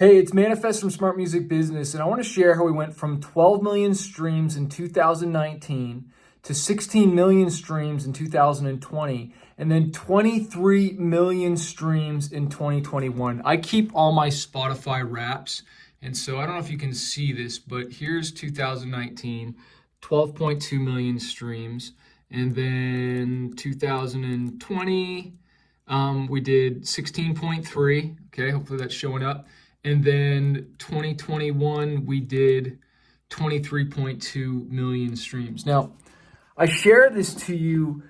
Hey, it's Manifest from Smart Music Business, and I want to share how we went from 12 million streams in 2019 to 16 million streams in 2020, and then 23 million streams in 2021. I keep all my Spotify wraps, and so I don't know if you can see this, but here's 2019, 12.2 million streams, and then 2020, we did 16.3. Okay, hopefully that's showing up. And then 2021, we did 23.2 million streams. Now, I share this to you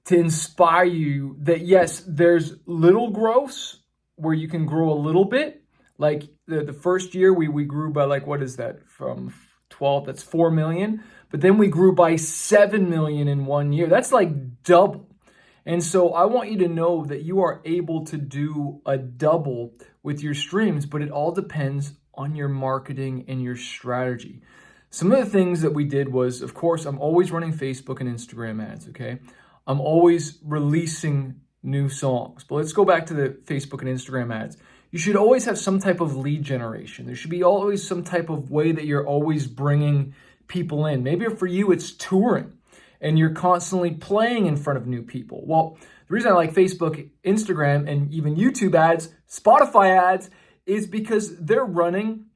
to inspire you that yes, there's little growths where you can grow a little bit. Like the first year we grew by what is that? From 12, that's 4 million. But then we grew by 7 million in 1 year. That's like double. And so I want you to know that you are able to do a double with your streams, but it all depends on your marketing and your strategy. Some of the things that we did was, of course, I'm always running Facebook and Instagram ads, okay? I'm always releasing new songs. But let's go back to the Facebook and Instagram ads. You should always have some type of lead generation. There should be always some type of way that you're always bringing people in. Maybe for you, it's touring, and you're constantly playing in front of new people. Well, the reason I like Facebook, Instagram, and even YouTube ads, Spotify ads, is because they're running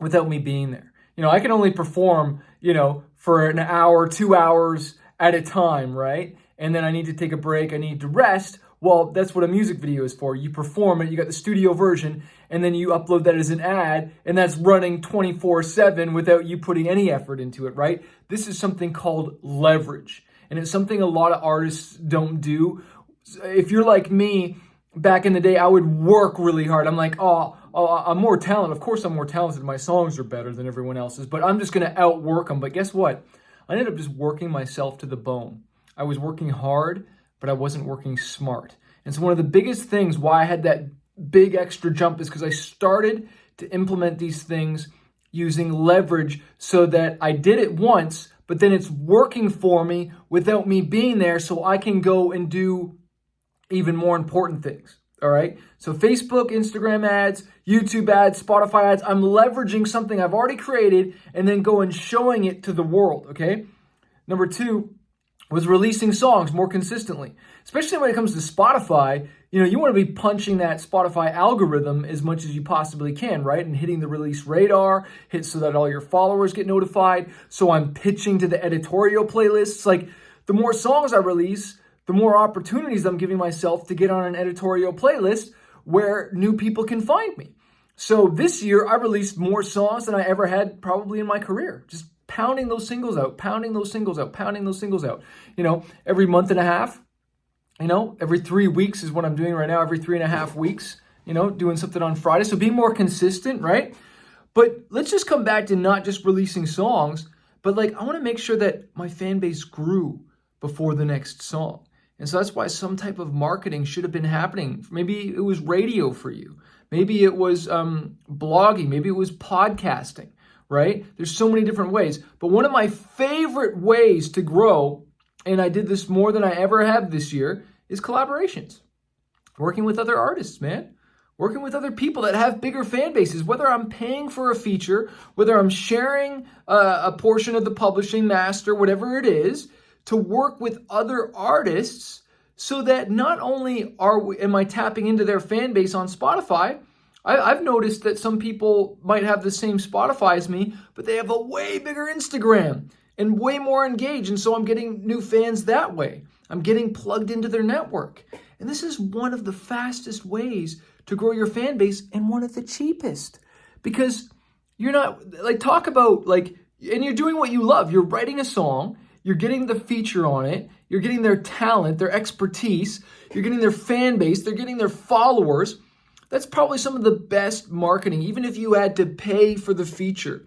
without me being there. I can only perform, for an hour, 2 hours at a time, right? And then I need to take a break, I need to rest. Well, that's what a music video is for. You perform it, you got the studio version, and then you upload that as an ad, and that's running 24/7 without you putting any effort into it, right? This is something called leverage, and it's something a lot of artists don't do. If you're like me, back in the day, I would work really hard. I'm like, I'm more talented. Of course I'm more talented. My songs are better than everyone else's, but I'm just going to outwork them. But guess what? I ended up just working myself to the bone. I was working hard, but I wasn't working smart. And so one of the biggest things why I had that big extra jump is because I started to implement these things using leverage so that I did it once, but then it's working for me without me being there, so I can go and do even more important things. All right. So Facebook, Instagram ads, YouTube ads, Spotify ads, I'm leveraging something I've already created and then go and showing it to the world. Okay. Number 2 was releasing songs more consistently, especially when it comes to Spotify. You want to be punching that Spotify algorithm as much as you possibly can, right? And hitting the release radar, hit so that all your followers get notified. So I'm pitching to the editorial playlists. Like the more songs I release, the more opportunities I'm giving myself to get on an editorial playlist where new people can find me. So this year I released more songs than I ever had probably in my career. Just pounding those singles out, pounding those singles out, pounding those singles out. Every month and a half, every 3 weeks is what I'm doing right now, every 3.5 weeks, doing something on Friday. So be more consistent, right? But let's just come back to not just releasing songs, but I want to make sure that my fan base grew before the next song. And so that's why some type of marketing should have been happening. Maybe it was radio for you. Maybe it was blogging. Maybe it was podcasting, right? There's so many different ways. But one of my favorite ways to grow, and I did this more than I ever have this year, is collaborations. Working with other artists, man. Working with other people that have bigger fan bases, whether I'm paying for a feature, whether I'm sharing a portion of the publishing master, whatever it is, to work with other artists so that not only am I tapping into their fan base on Spotify, I've noticed that some people might have the same Spotify as me, but they have a way bigger Instagram and way more engaged. And so I'm getting new fans that way. I'm getting plugged into their network. And this is one of the fastest ways to grow your fan base and one of the cheapest. Because you're not, talk about, and you're doing what you love. You're writing a song. You're getting the feature on it. You're getting their talent, their expertise. You're getting their fan base. They're getting their followers. That's probably some of the best marketing, even if you had to pay for the feature.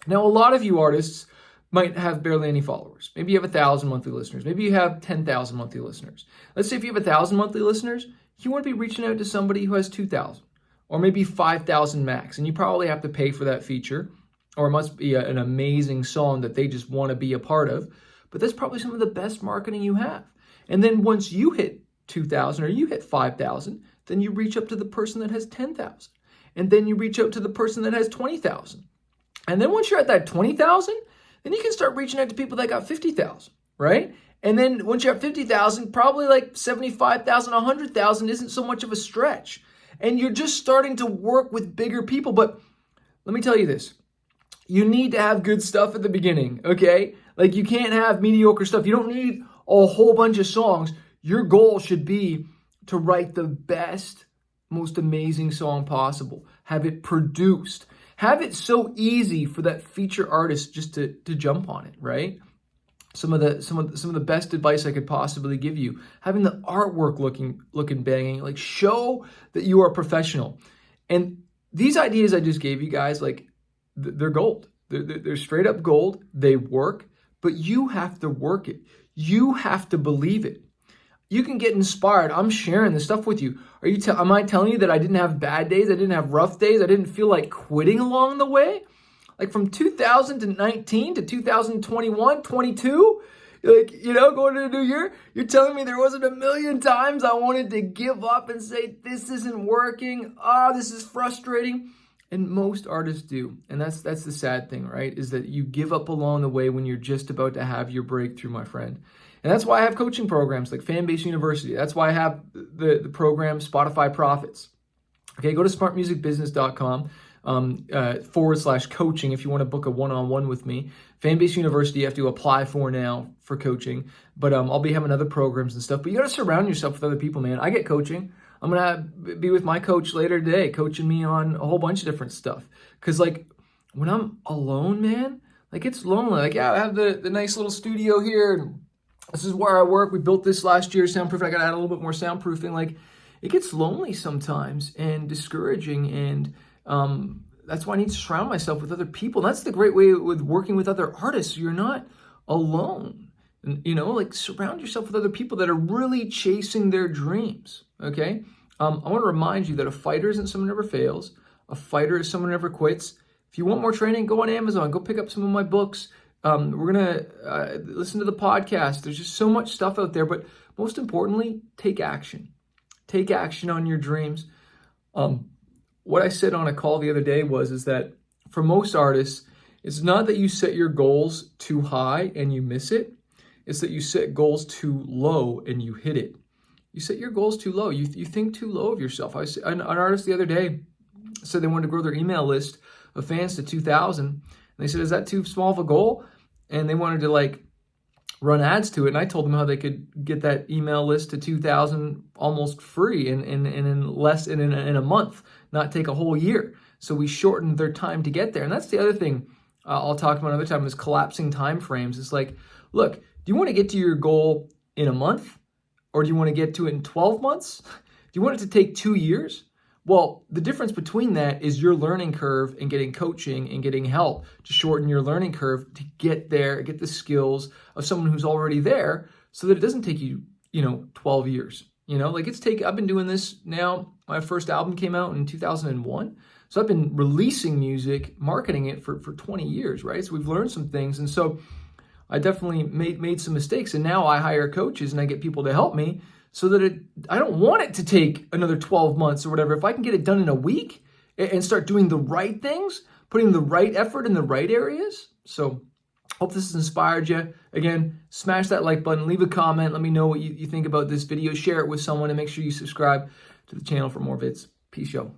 Now, a lot of you artists might have barely any followers. Maybe you have 1,000 monthly listeners. Maybe you have 10,000 monthly listeners. Let's say if you have 1,000 monthly listeners, you want to be reaching out to somebody who has 2,000 or maybe 5,000 max. And you probably have to pay for that feature, or it must be an amazing song that they just want to be a part of. But that's probably some of the best marketing you have. And then once you hit 2,000 or you hit 5,000, then you reach up to the person that has 10,000. And then you reach out to the person that has 20,000. And then once you're at that 20,000, then you can start reaching out to people that got 50,000, right? And then once you're at 50,000, probably like 75,000, 100,000 isn't so much of a stretch. And you're just starting to work with bigger people. But let me tell you this. You need to have good stuff at the beginning, okay? Like you can't have mediocre stuff. You don't need a whole bunch of songs. Your goal should be to write the best, most amazing song possible. Have it produced. Have it so easy for that feature artist just to jump on it, right? Some of the best advice I could possibly give you. Having the artwork looking banging, like show that you are a professional. And these ideas I just gave you guys, like they're gold. They're straight up gold. They work, but you have to work it. You have to believe it. You can get inspired. I'm sharing this stuff with you. Am I telling you that I didn't have bad days? I didn't have rough days? I didn't feel like quitting along the way? Like from 2019 to 2021, 22, like, going into the new year, you're telling me there wasn't a million times I wanted to give up and say, this isn't working. This is frustrating. And most artists do. And that's the sad thing, right? Is that you give up along the way when you're just about to have your breakthrough, my friend. And that's why I have coaching programs like Fanbase University. That's why I have the program Spotify Profits. Okay, go to smartmusicbusiness.com /coaching if you want to book a one-on-one with me. Fanbase University, you have to apply for now for coaching. But I'll be having other programs and stuff. But you got to surround yourself with other people, man. I get coaching. I'm going to be with my coach later today, coaching me on a whole bunch of different stuff. Because, like, when I'm alone, man, like, it's lonely. Like, yeah, I have the nice little studio here. And this is where I work. We built this last year, soundproof. I got to add a little bit more soundproofing. Like, it gets lonely sometimes and discouraging. And that's why I need to surround myself with other people. And that's the great way with working with other artists. You're not alone. Like surround yourself with other people that are really chasing their dreams, okay? I want to remind you that a fighter isn't someone who never fails. A fighter is someone who never quits. If you want more training, go on Amazon. Go pick up some of my books. We're going to listen to the podcast. There's just so much stuff out there. But most importantly, take action. Take action on your dreams. What I said on a call the other day is that for most artists, it's not that you set your goals too high and you miss it. It's that you set goals too low and you hit it. You set your goals too low. You think too low of yourself. An artist the other day said they wanted to grow their email list of fans to 2,000. And they said, is that too small of a goal? And they wanted to run ads to it. And I told them how they could get that email list to 2,000 almost free in a month, not take a whole year. So we shortened their time to get there. And that's the other thing I'll talk about another time is collapsing time frames. It's like, look, do you want to get to your goal in a month? Or do you want to get to it in 12 months? Do you want it to take 2 years? Well, the difference between that is your learning curve and getting coaching and getting help to shorten your learning curve to get there, get the skills of someone who's already there so that it doesn't take you, 12 years. I've been doing this now. My first album came out in 2001. So I've been releasing music, marketing it for 20 years, right? So we've learned some things. And so I definitely made some mistakes. And now I hire coaches and I get people to help me so that I don't want it to take another 12 months or whatever. If I can get it done in a week and start doing the right things, putting the right effort in the right areas. So hope this has inspired you. Again, smash that like button, leave a comment. Let me know what you think about this video. Share it with someone and make sure you subscribe to the channel for more vids. Peace, yo.